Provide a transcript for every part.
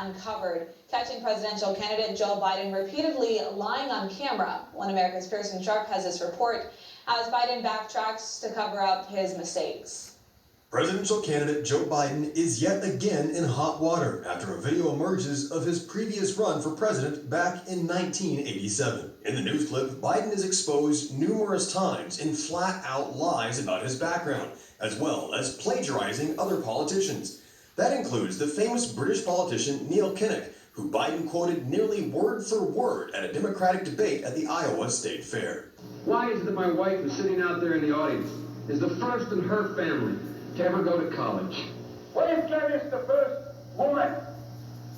uncovered, catching presidential candidate Joe Biden repeatedly lying on camera. One America's Pearson Sharp has this report as Biden backtracks to cover up his mistakes. Presidential candidate Joe Biden is yet again in hot water after a video emerges of his previous run for president back in 1987. In the news clip, Biden is exposed numerous times in flat-out lies about his background, as well as plagiarizing other politicians. That includes the famous British politician Neil Kinnock, who Biden quoted nearly word for word at a Democratic debate at the Iowa State Fair. Why is it that my wife is sitting out there in the audience, is the first in her family to ever go to college? Why is Gladys the first woman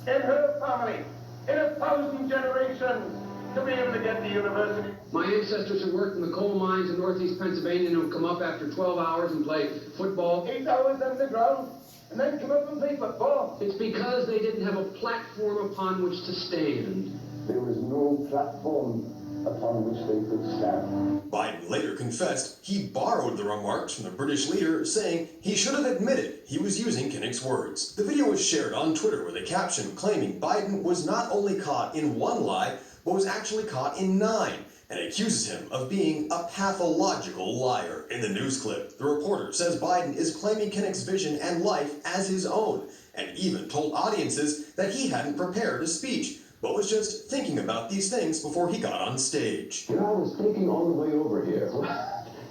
in her family in 1,000 generations to be able to get to university? My ancestors who worked in the coal mines in northeast Pennsylvania and would come up after 12 hours and play football. 8 hours underground and then come up and play football. It's because they didn't have a platform upon which to stand. There was no platform upon which they could stand. Biden later confessed he borrowed the remarks from the British leader, saying he should have admitted he was using Kinnock's words. The video was shared on Twitter with a caption claiming Biden was not only caught in one lie, but was actually caught in 9, and accuses him of being a pathological liar. In the news clip, the reporter says Biden is claiming Kinnock's vision and life as his own, and even told audiences that he hadn't prepared a speech, but was just thinking about these things before he got on stage. You know, I was thinking on the way over here.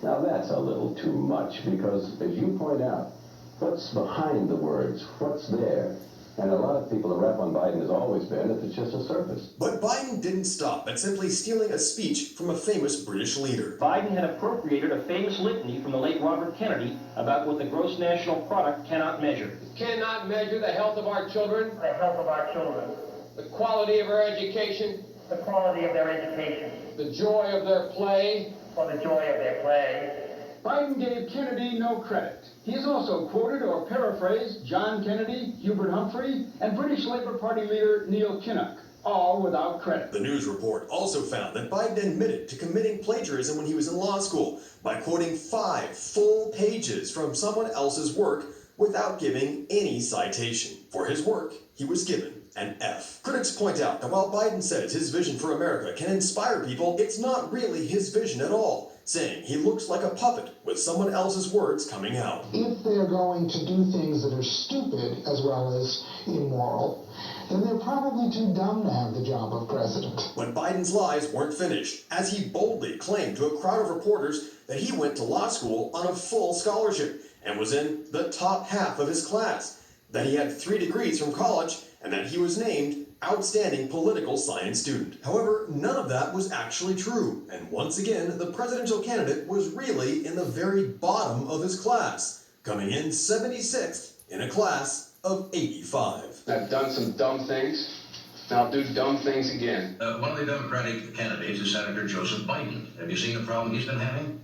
Now that's a little too much because, as you point out, what's behind the words? What's there? And a lot of people, the rap on Biden has always been that it's just a surface. But Biden didn't stop at simply stealing a speech from a famous British leader. Biden had appropriated a famous litany from the late Robert Kennedy about what the gross national product cannot measure. It cannot measure the health of our children, The health of our children, the quality of our education, the quality of their education, the joy of their play, or the joy of their play. Biden gave Kennedy no credit. He has also quoted or paraphrased John Kennedy, Hubert Humphrey, and British Labour Party leader Neil Kinnock, all without credit. The news report also found that Biden admitted to committing plagiarism when he was in law school by quoting 5 full pages from someone else's work without giving any citation. For his work, he was given an F. Critics point out that while Biden says his vision for America can inspire people, it's not really his vision at all, saying he looks like a puppet with someone else's words coming out. If they're going to do things that are stupid as well as immoral, then they're probably too dumb to have the job of president. But Biden's lies weren't finished, as he boldly claimed to a crowd of reporters that he went to law school on a full scholarship and was in the top half of his class, that he had 3 degrees from college, and that he was named Outstanding Political Science Student. However, none of that was actually true, and once again, the presidential candidate was really in the very bottom of his class, coming in 76th in a class of 85. I've done some dumb things, and I'll do dumb things again. One of the Democratic candidates is Senator Joseph Biden. Have you seen the problem he's been having?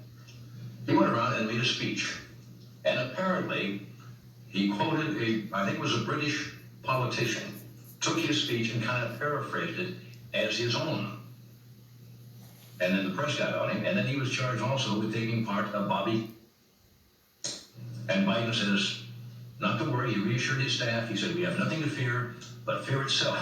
He went around and made a speech, and apparently he quoted I think it was a British politician, took his speech and kind of paraphrased it as his own. And then the press got on him, and then he was charged also with taking part of Bobby. And Biden says, not to worry, he reassured his staff. He said, we have nothing to fear, but fear itself.